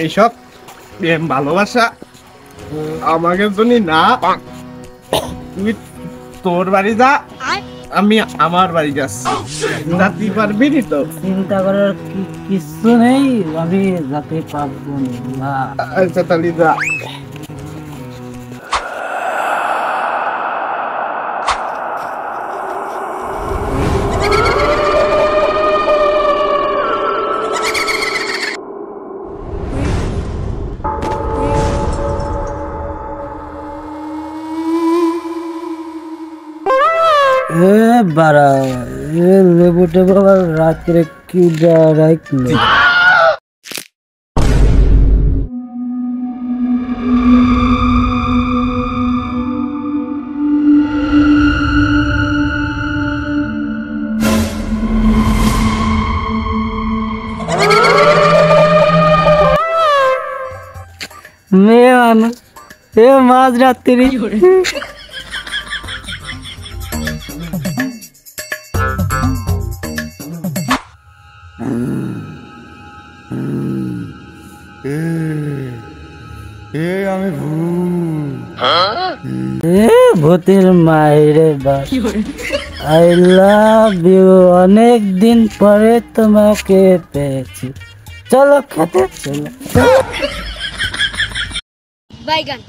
এইসব প্রেম ভালোবাসা আমাকে জন্য না। তুই তোর বাড়ি যা, আমি আমার বাড়ি যাচ্ছি। যাতে পারবি নি তো? চিন্তা করার কিছু নেই, আমি যেতে পারবো না। আচ্ছা তাহলে যা। বাড়া লেবু টেবু আবার রাত্রে কি রাখলো। মেয়ে মানুষ এ মাঝ রাত্রি আমি ভূতের মায়েরে বাস। আই লাভ ইউ, অনেক দিন পরে তোমাকে পেয়েছি। চলো খেতে চলো। বাইগান।